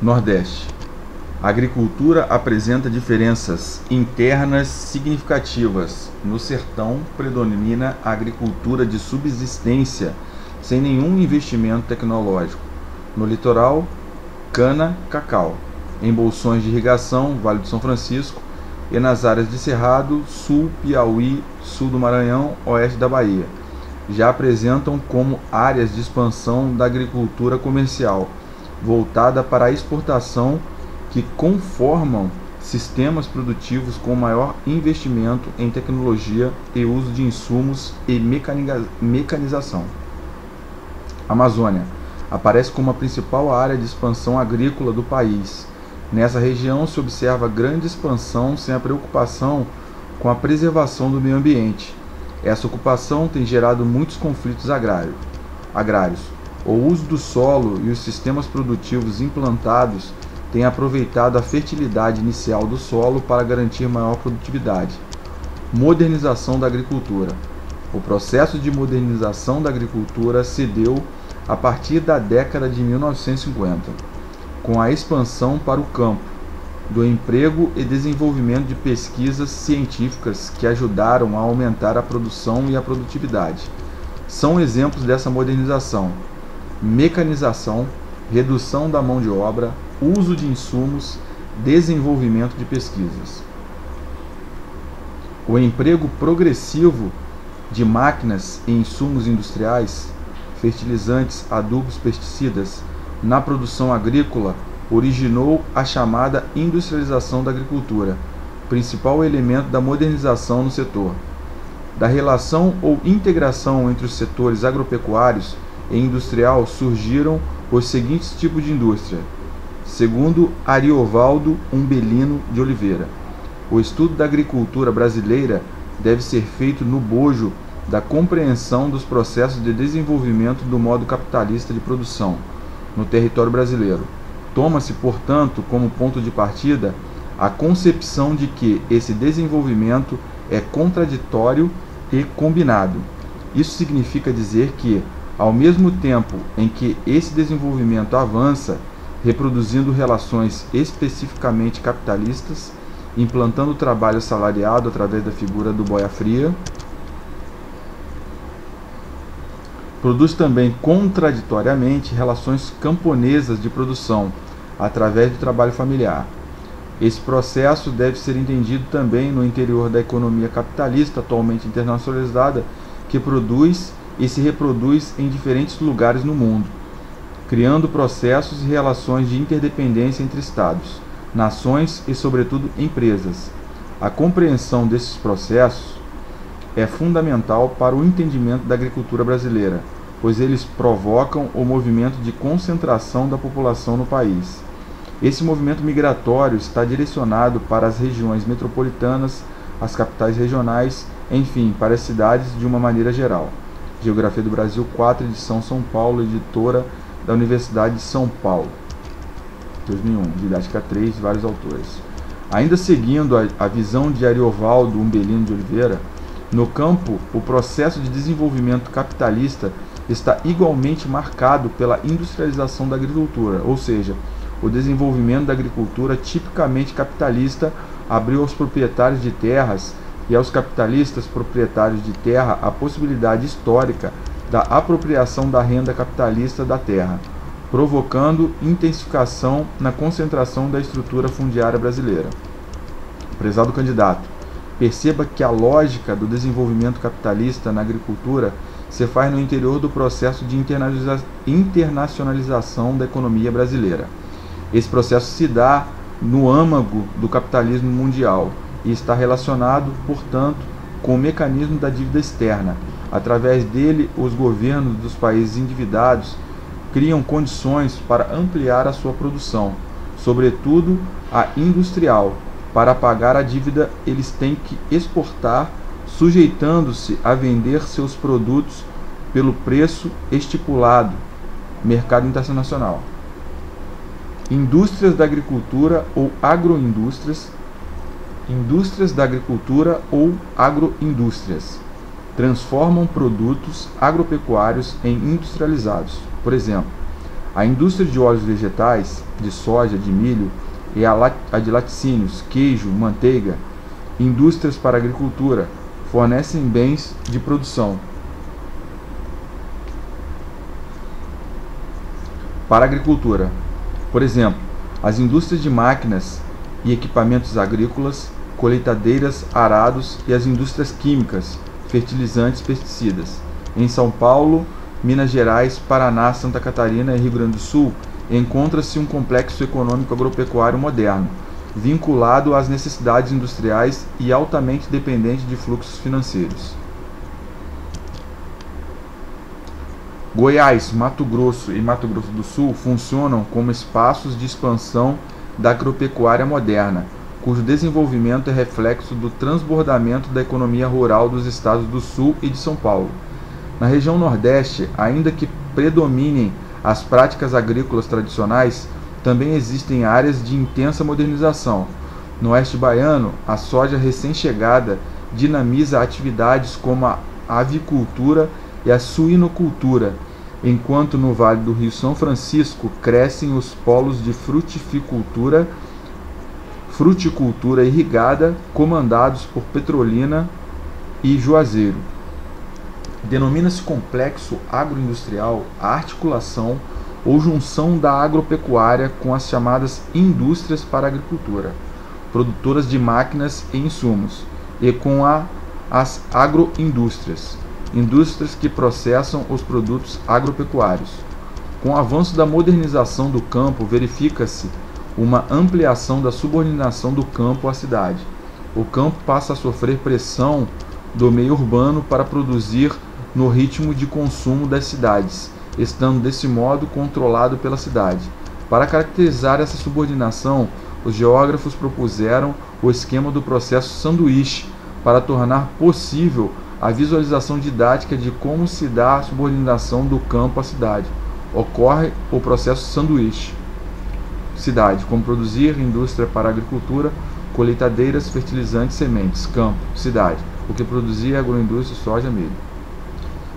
Nordeste. A agricultura apresenta diferenças internas significativas. No sertão, predomina a agricultura de subsistência, sem nenhum investimento tecnológico. No litoral, cana, cacau. Em bolsões de irrigação, Vale do São Francisco, e nas áreas de Cerrado, Sul, Piauí, Sul do Maranhão, Oeste da Bahia. Já apresentam como áreas de expansão da agricultura comercial, voltada para a exportação, que conformam sistemas produtivos com maior investimento em tecnologia e uso de insumos e mecanização. Amazônia aparece como a principal área de expansão agrícola do país. Nessa região se observa grande expansão sem a preocupação com a preservação do meio ambiente. Essa ocupação tem gerado muitos conflitos agrários. O uso do solo e os sistemas produtivos implantados têm aproveitado a fertilidade inicial do solo para garantir maior produtividade. Modernização da agricultura. O processo de modernização da agricultura se deu a partir da década de 1950, com a expansão para o campo, do emprego e desenvolvimento de pesquisas científicas que ajudaram a aumentar a produção e a produtividade. São exemplos dessa modernização: mecanização, redução da mão de obra, uso de insumos, desenvolvimento de pesquisas. O emprego progressivo de máquinas e insumos industriais, fertilizantes, adubos, pesticidas, na produção agrícola originou a chamada industrialização da agricultura, principal elemento da modernização no setor. Da relação ou integração entre os setores agropecuários e industrial surgiram os seguintes tipos de indústria. Segundo Ariovaldo Umbelino de Oliveira, o estudo da agricultura brasileira deve ser feito no bojo da compreensão dos processos de desenvolvimento do modo capitalista de produção no território brasileiro. Toma-se, portanto, como ponto de partida a concepção de que esse desenvolvimento é contraditório e combinado. Isso significa dizer que, ao mesmo tempo em que esse desenvolvimento avança, reproduzindo relações especificamente capitalistas, implantando o trabalho assalariado através da figura do boia-fria, produz também contraditoriamente relações camponesas de produção, através do trabalho familiar. Esse processo deve ser entendido também no interior da economia capitalista, atualmente internacionalizada, que produz e se reproduz em diferentes lugares no mundo, criando processos e relações de interdependência entre estados, nações e, sobretudo, empresas. A compreensão desses processos é fundamental para o entendimento da agricultura brasileira, pois eles provocam o movimento de concentração da população no país. Esse movimento migratório está direcionado para as regiões metropolitanas, as capitais regionais, enfim, para as cidades de uma maneira geral. Geografia do Brasil 4, edição São Paulo, editora da Universidade de São Paulo, 2001, didática 3, vários autores. Ainda seguindo a visão de Ariovaldo Umbelino de Oliveira, no campo, o processo de desenvolvimento capitalista está igualmente marcado pela industrialização da agricultura, ou seja, o desenvolvimento da agricultura tipicamente capitalista abriu aos proprietários de terras e aos capitalistas proprietários de terra a possibilidade histórica da apropriação da renda capitalista da terra, provocando intensificação na concentração da estrutura fundiária brasileira. Prezado candidato, perceba que a lógica do desenvolvimento capitalista na agricultura se faz no interior do processo de internacionalização da economia brasileira. Esse processo se dá no âmago do capitalismo mundial e está relacionado, portanto, com o mecanismo da dívida externa. Através dele, os governos dos países endividados criam condições para ampliar a sua produção, sobretudo a industrial. Para pagar a dívida, eles têm que exportar, sujeitando-se a vender seus produtos pelo preço estipulado, mercado internacional. Indústrias da agricultura ou agroindústrias, indústrias da agricultura ou agroindústrias, transformam produtos agropecuários em industrializados. Por exemplo, A indústria de óleos vegetais, de soja, de milho, e a de laticínios, queijo, manteiga, indústrias para a agricultura, fornecem bens de produção. Para a agricultura, por exemplo, as indústrias de máquinas e equipamentos agrícolas, colheitadeiras, arados e as indústrias químicas, fertilizantes, pesticidas. Em São Paulo, Minas Gerais, Paraná, Santa Catarina e Rio Grande do Sul, encontra-se um complexo econômico agropecuário moderno, vinculado às necessidades industriais e altamente dependente de fluxos financeiros. Goiás, Mato Grosso e Mato Grosso do Sul funcionam como espaços de expansão da agropecuária moderna, cujo desenvolvimento é reflexo do transbordamento da economia rural dos estados do Sul e de São Paulo. Na região Nordeste, ainda que predominem as práticas agrícolas tradicionais, também existem áreas de intensa modernização. No oeste baiano, a soja recém-chegada dinamiza atividades como a avicultura e a suinocultura, enquanto no Vale do Rio São Francisco crescem os polos de fruticultura irrigada, comandados por Petrolina e Juazeiro. Denomina-se complexo agroindustrial a articulação ou junção da agropecuária com as chamadas indústrias para a agricultura, produtoras de máquinas e insumos, e com as agroindústrias, indústrias que processam os produtos agropecuários. Com o avanço da modernização do campo, verifica-se uma ampliação da subordinação do campo à cidade. O campo passa a sofrer pressão do meio urbano para produzir no ritmo de consumo das cidades, estando desse modo controlado pela cidade. Para caracterizar essa subordinação, os geógrafos propuseram o esquema do processo sanduíche para tornar possível a visualização didática de como se dá a subordinação do campo à cidade. Ocorre o processo sanduíche. Cidade, como produzir, indústria para a agricultura, colheitadeiras, fertilizantes, sementes. Campo, cidade, o que produzir, agroindústria, soja, milho.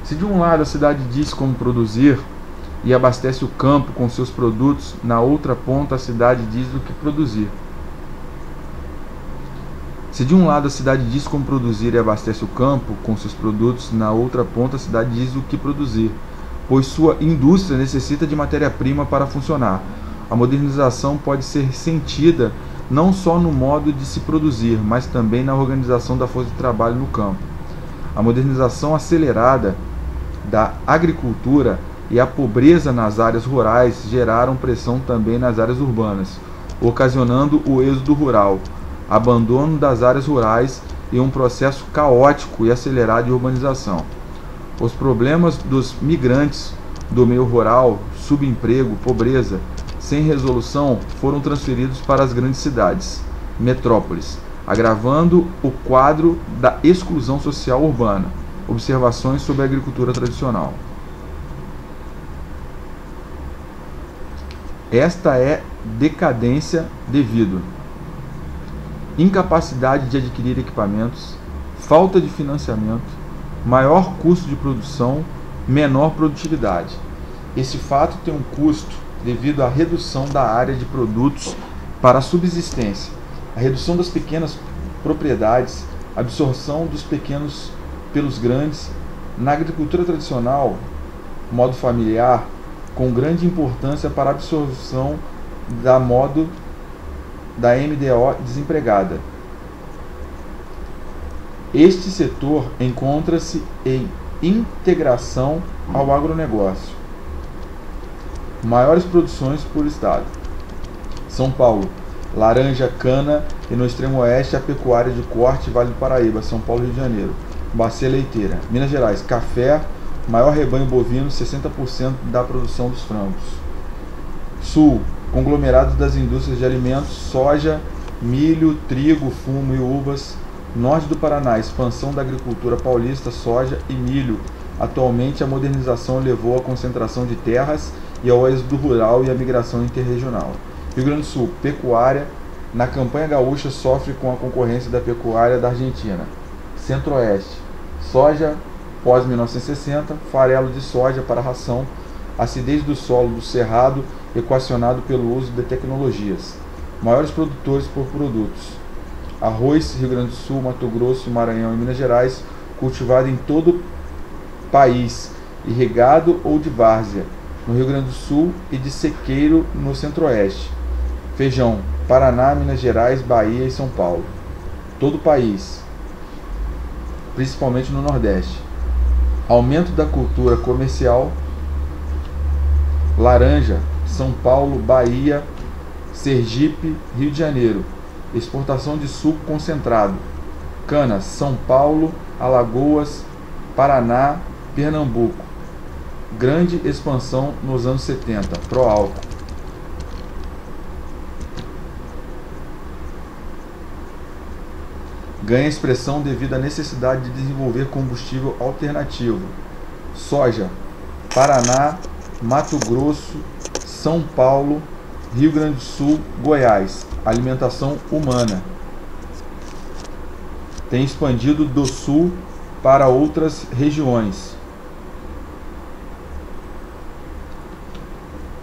Se de um lado a cidade diz como produzir e abastece o campo com seus produtos, na outra ponta a cidade diz o que produzir. Se de um lado a cidade diz como produzir e abastece o campo com seus produtos, na outra ponta a cidade diz o que produzir, pois sua indústria necessita de matéria-prima para funcionar. A modernização pode ser sentida não só no modo de se produzir, mas também na organização da força de trabalho no campo. A modernização acelerada da agricultura e a pobreza nas áreas rurais geraram pressão também nas áreas urbanas, ocasionando o êxodo rural, abandono das áreas rurais e um processo caótico e acelerado de urbanização. Os problemas dos migrantes do meio rural, subemprego, pobreza, sem resolução, foram transferidos para as grandes cidades, metrópoles, agravando o quadro da exclusão social urbana. Observações sobre a agricultura tradicional. Esta é decadência devido incapacidade de adquirir equipamentos, falta de financiamento, maior custo de produção, menor produtividade. Esse fato tem um custo devido à redução da área de produtos para a subsistência, a redução das pequenas propriedades, a absorção dos pequenos pelos grandes. Na agricultura tradicional, modo familiar, com grande importância para a absorção da MDO desempregada. Este setor encontra-se em integração ao agronegócio. Maiores produções por estado: São Paulo, laranja, cana, e no extremo oeste a pecuária de corte, Vale do Paraíba, São Paulo e Rio de Janeiro. Bacia leiteira. Minas Gerais, café, maior rebanho bovino, 60% da produção dos frangos. Sul, conglomerados das indústrias de alimentos, soja, milho, trigo, fumo e uvas. Norte do Paraná, expansão da agricultura paulista, soja e milho. Atualmente a modernização levou à concentração de terras e ao êxodo rural e à migração interregional. Rio Grande do Sul, pecuária. Na campanha gaúcha sofre com a concorrência da pecuária da Argentina. Centro-Oeste, soja pós-1960, farelo de soja para ração. Acidez do solo do cerrado equacionado pelo uso de tecnologias. Maiores produtores por produtos. Arroz, Rio Grande do Sul, Mato Grosso, Maranhão e Minas Gerais, cultivado em todo o país, irrigado ou de várzea, no Rio Grande do Sul e de sequeiro no Centro-Oeste. Feijão, Paraná, Minas Gerais, Bahia e São Paulo. Todo o país, principalmente no Nordeste. Aumento da cultura comercial. Laranja, São Paulo, Bahia, Sergipe, Rio de Janeiro. Exportação de suco concentrado. Cana, São Paulo, Alagoas, Paraná, Pernambuco. Grande expansão nos anos 70. Pró-álcool. Ganha expressão devido à necessidade de desenvolver combustível alternativo. Soja, Paraná, Mato Grosso, São Paulo, Rio Grande do Sul, Goiás. Alimentação humana. Tem expandido do sul para outras regiões.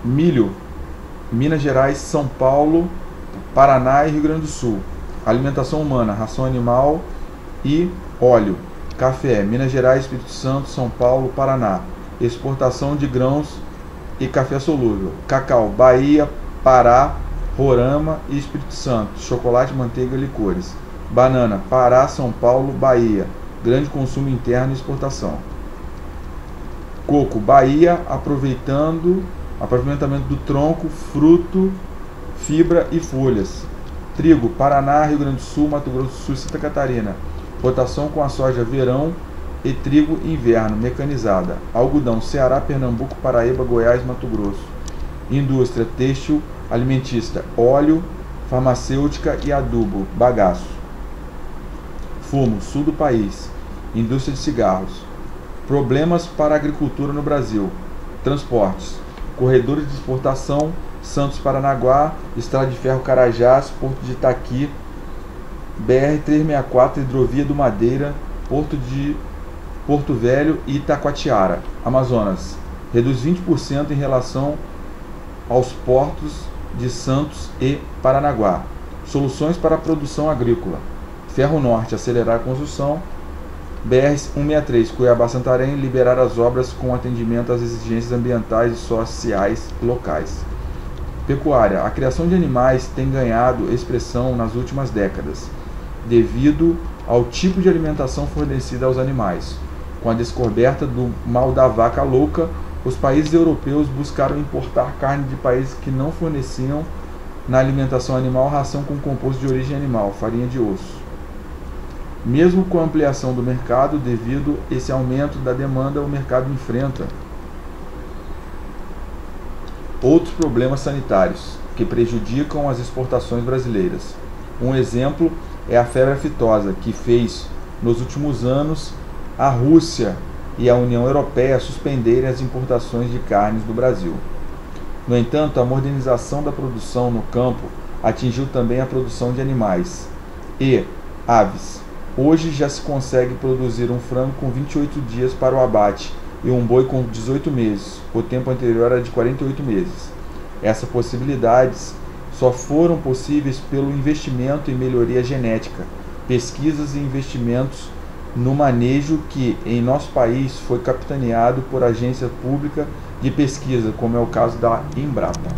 Milho, Minas Gerais, São Paulo, Paraná e Rio Grande do Sul. Alimentação humana, ração animal e óleo. Café, Minas Gerais, Espírito Santo, São Paulo, Paraná. Exportação de grãos e café solúvel. Cacau, Bahia, Pará, Roraima e Espírito Santo. Chocolate, manteiga e licores. Banana, Pará, São Paulo, Bahia. Grande consumo interno e exportação. Coco, Bahia, aproveitamento do tronco, fruto, fibra e folhas. Trigo, Paraná, Rio Grande do Sul, Mato Grosso do Sul e Santa Catarina. Rotação com a soja verão e trigo inverno, mecanizada. Algodão, Ceará, Pernambuco, Paraíba, Goiás, Mato Grosso. Indústria, têxtil, alimentícia, óleo, farmacêutica e adubo, bagaço. Fumo, sul do país. Indústria de cigarros. Problemas para a agricultura no Brasil. Transportes. Corredores de exportação, Santos Paranaguá, Estrada de Ferro Carajás, Porto de Itaqui, BR-364, Hidrovia do Madeira, Porto Velho e Itacoatiara. Amazonas, reduz 20% em relação aos portos de Santos e Paranaguá. Soluções para a produção agrícola. Ferro Norte, acelerar a construção. BR-163, Cuiabá-Santarém, liberar as obras com atendimento às exigências ambientais e sociais locais. Pecuária. A criação de animais tem ganhado expressão nas últimas décadas, devido ao tipo de alimentação fornecida aos animais. Com a descoberta do mal da vaca louca, os países europeus buscaram importar carne de países que não forneciam na alimentação animal ração com composto de origem animal, farinha de osso. Mesmo com a ampliação do mercado, devido a esse aumento da demanda, o mercado enfrenta outros problemas sanitários que prejudicam as exportações brasileiras. Um exemplo é a febre aftosa, que fez, nos últimos anos, a Rússia e a União Europeia suspenderem as importações de carnes do Brasil. No entanto, a modernização da produção no campo atingiu também a produção de animais e aves. Hoje já se consegue produzir um frango com 28 dias para o abate e um boi com 18 meses. O tempo anterior era de 48 meses. Essas possibilidades só foram possíveis pelo investimento em melhoria genética, pesquisas e investimentos no manejo que, em nosso país, foi capitaneado por agência pública de pesquisa, como é o caso da Embrapa.